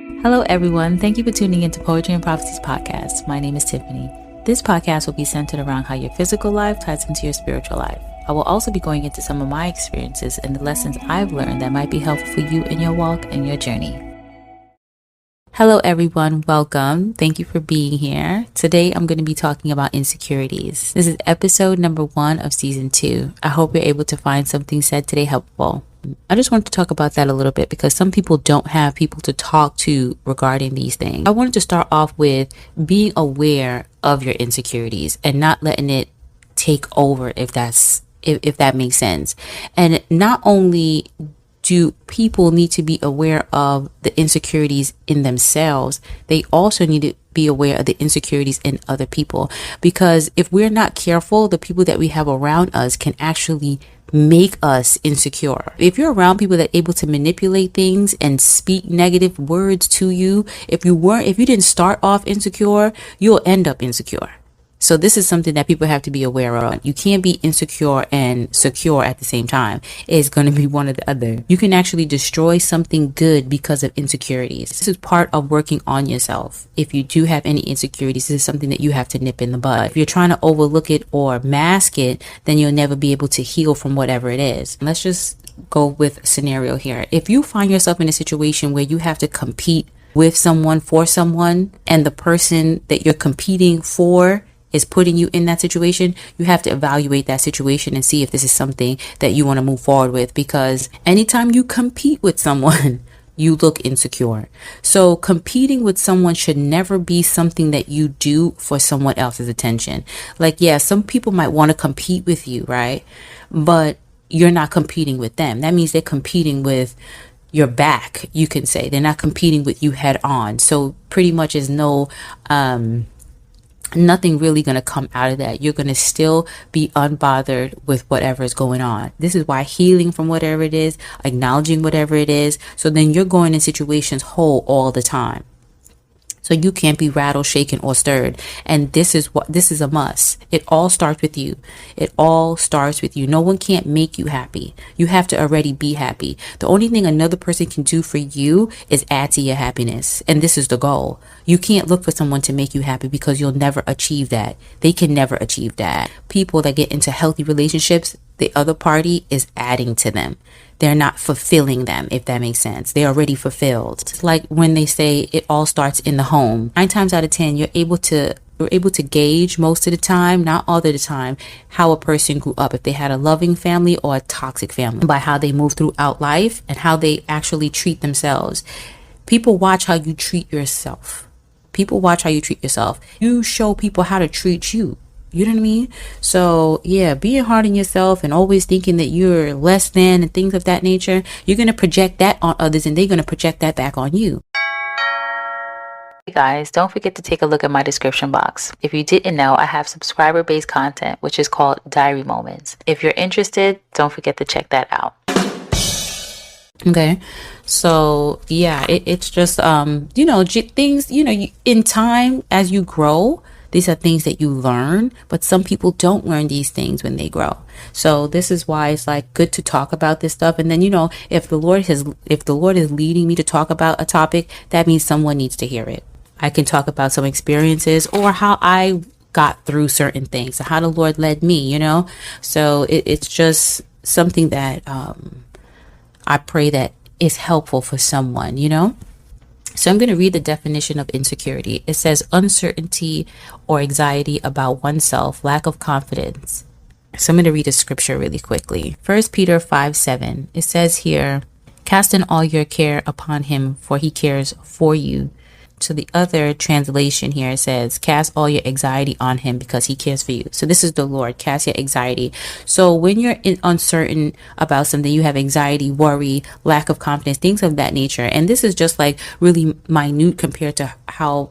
Hello, everyone. Thank you for tuning into Poetry and Prophecies Podcast. My name is Tiffany. This podcast will be centered around how your physical life ties into your spiritual life. I will also be going into some of my experiences and the lessons I've learned that might be helpful for you in your walk and your journey. Hello, everyone. Welcome. Thank you for being here. Today, I'm going to be talking about insecurities. This is episode number 1 of season 2. I hope you're able to find something said today helpful. I just wanted to talk about that a little bit because some people don't have people to talk to regarding these things. I wanted to start off with being aware of your insecurities and not letting it take over, if that makes sense. And not only do people need to be aware of the insecurities in themselves, they also need to be aware of the insecurities in other people. Because if we're not careful, the people that we have around us can actually make us insecure. If you're around people that are able to manipulate things and speak negative words to you, if you didn't start off insecure, you'll end up insecure. So this is something that people have to be aware of. You can't be insecure and secure at the same time. It's going to be one or the other. You can actually destroy something good because of insecurities. This is part of working on yourself. If you do have any insecurities, this is something that you have to nip in the bud. If you're trying to overlook it or mask it, then you'll never be able to heal from whatever it is. Let's just go with a scenario here. If you find yourself in a situation where you have to compete with someone, for someone, and the person that you're competing for is putting you in that situation, you have to evaluate that situation and see if this is something that you want to move forward with. Because anytime you compete with someone, you look insecure. So competing with someone should never be something that you do for someone else's attention. Like, yeah, some people might want to compete with you, right? But you're not competing with them. That means they're competing with your back, you can say. They're not competing with you head on. So pretty much is nothing really going to come out of that. You're going to still be unbothered with whatever is going on. This is why healing from whatever it is, acknowledging whatever it is. So then you're going in situations whole all the time. So you can't be rattled, shaken, or stirred. And this is a must. It all starts with you. It all starts with you. No one can't make you happy. You have to already be happy. The only thing another person can do for you is add to your happiness. And this is the goal. You can't look for someone to make you happy because you'll never achieve that. They can never achieve that. People that get into healthy relationships, the other party is adding to them. They're not fulfilling them, if that makes sense. They're already fulfilled. It's like when they say it all starts in the home. 9 times out of 10, you're able to gauge most of the time, not all of the time, how a person grew up, if they had a loving family or a toxic family, by how they move throughout life and how they actually treat themselves. People watch how you treat yourself. People watch how you treat yourself. You show people how to treat you. You know what I mean? So yeah, being hard on yourself and always thinking that you're less than and things of that nature, you're going to project that on others and they're going to project that back on you. Hey guys, don't forget to take a look at my description box. If you didn't know, I have subscriber-based content, which is called Diary Moments. If you're interested, don't forget to check that out. Okay, so yeah, it's just, things, in time as you grow, these are things that you learn, but some people don't learn these things when they grow. So this is why it's like good to talk about this stuff. And then, if the Lord is leading me to talk about a topic, that means someone needs to hear it. I can talk about some experiences or how I got through certain things, how the Lord led me, So it's just something that I pray that is helpful for someone, So I'm going to read the definition of insecurity. It says uncertainty or anxiety about oneself, lack of confidence. So I'm going to read a scripture really quickly. 1 Peter 5:7. It says here, casting all your care upon him, for he cares for you. So the other translation here says, cast all your anxiety on him because he cares for you. So this is the Lord, cast your anxiety. So when you're uncertain about something, you have anxiety, worry, lack of confidence, things of that nature. And this is just like really minute compared to how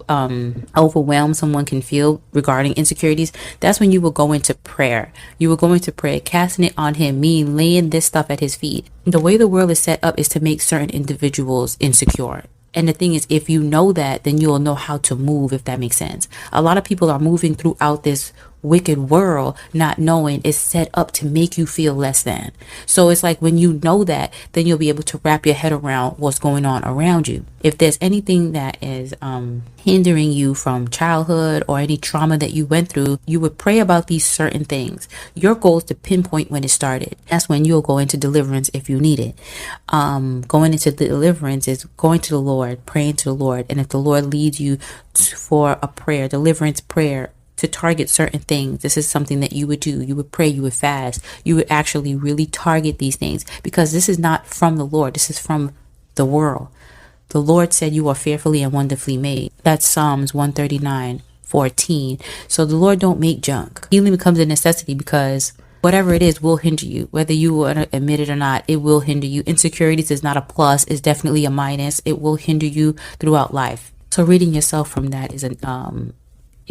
overwhelmed someone can feel regarding insecurities. That's when you will go into prayer. You will go into prayer, casting it on him, meaning laying this stuff at his feet. The way the world is set up is to make certain individuals insecure. And the thing is, if you know that, then you'll know how to move, if that makes sense. A lot of people are moving throughout this wicked world, not knowing is set up to make you feel less than. So it's like when you know that, then you'll be able to wrap your head around what's going on around you. If there's anything that is hindering you from childhood or any trauma that you went through, you would pray about these certain things. Your goal is to pinpoint when it started. That's when you'll go into deliverance if you need it. Going into deliverance is going to the Lord, praying to the Lord. And if the Lord leads you for a prayer, deliverance prayer, to target certain things, this is something that you would do. You would pray, you would fast, you would actually really target these things, because this is not from the Lord. This is from the world. The Lord said you are fearfully and wonderfully made. That's Psalms 139:14. So the Lord don't make junk. Healing becomes a necessity because whatever it is will hinder you. Whether you want to admit it or not, it will hinder you. Insecurities is not a plus, it's definitely a minus. It will hinder you throughout life. So ridding yourself from that is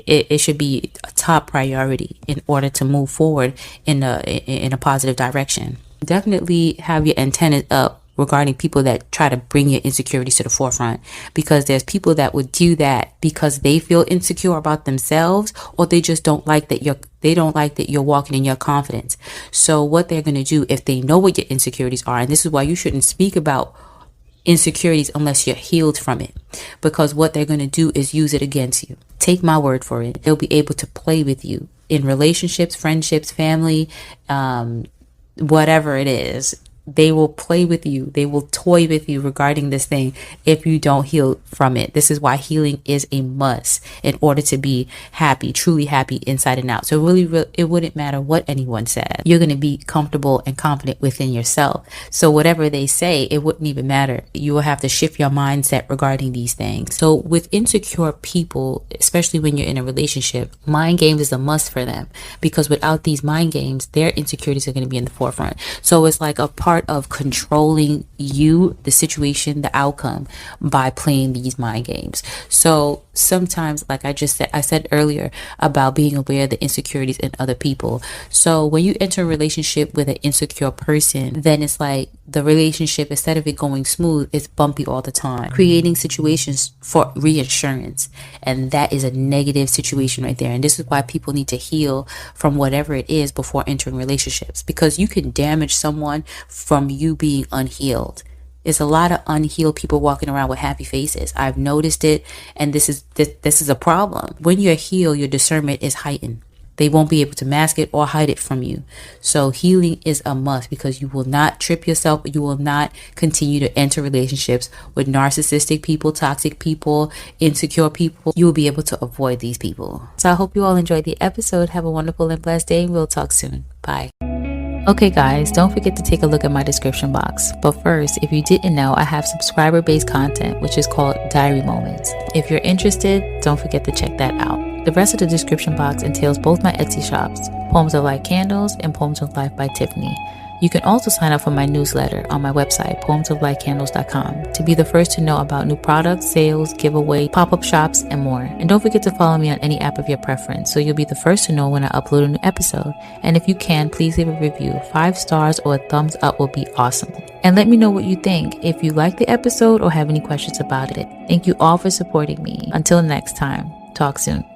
it should be a top priority in order to move forward in a positive direction. Definitely have your antennas up regarding people that try to bring your insecurities to the forefront, because there's people that would do that because they feel insecure about themselves, or they just don't like that you're walking in your confidence. So what they're going to do, if they know what your insecurities are, and this is why you shouldn't speak about insecurities unless you're healed from it, because what they're going to do is use it against you. Take my word for it. They'll be able to play with you in relationships, friendships, family, whatever it is. They will play with you. They will toy with you regarding this thing if you don't heal from it. This is why healing is a must in order to be happy, truly happy inside and out. So really, it wouldn't matter what anyone said. You're going to be comfortable and confident within yourself. So whatever they say, it wouldn't even matter. You will have to shift your mindset regarding these things. So with insecure people, especially when you're in a relationship, mind games is a must for them, because without these mind games, their insecurities are going to be in the forefront. So it's like a part of controlling you, the situation, the outcome, by playing these mind games. So sometimes, like I said earlier about being aware of the insecurities in other people. So when you enter a relationship with an insecure person, then it's like the relationship, instead of it going smooth, it's bumpy all the time, creating situations for reassurance. And that is a negative situation right there. And this is why people need to heal from whatever it is before entering relationships, because you can damage someone from you being unhealed. There's a lot of unhealed people walking around with happy faces. I've noticed it, and this is a problem. When you're healed, your discernment is heightened. They won't be able to mask it or hide it from you. So healing is a must, because you will not trip yourself. You will not continue to enter relationships with narcissistic people, toxic people, insecure people. You will be able to avoid these people. So I hope you all enjoyed the episode. Have a wonderful and blessed day, and we'll talk soon. Bye. Okay guys, don't forget to take a look at my description box. But first, if you didn't know, I have subscriber-based content, which is called Diary Moments. If you're interested, don't forget to check that out. The rest of the description box entails both my Etsy shops, Poems of Life Candles and Poems of Life by Tiffany. You can also sign up for my newsletter on my website, poemsoflifecandles.com, to be the first to know about new products, sales, giveaway, pop-up shops, and more. And don't forget to follow me on any app of your preference, so you'll be the first to know when I upload a new episode. And if you can, please leave a review. 5 stars or a thumbs up will be awesome. And let me know what you think, if you like the episode or have any questions about it. Thank you all for supporting me. Until next time, talk soon.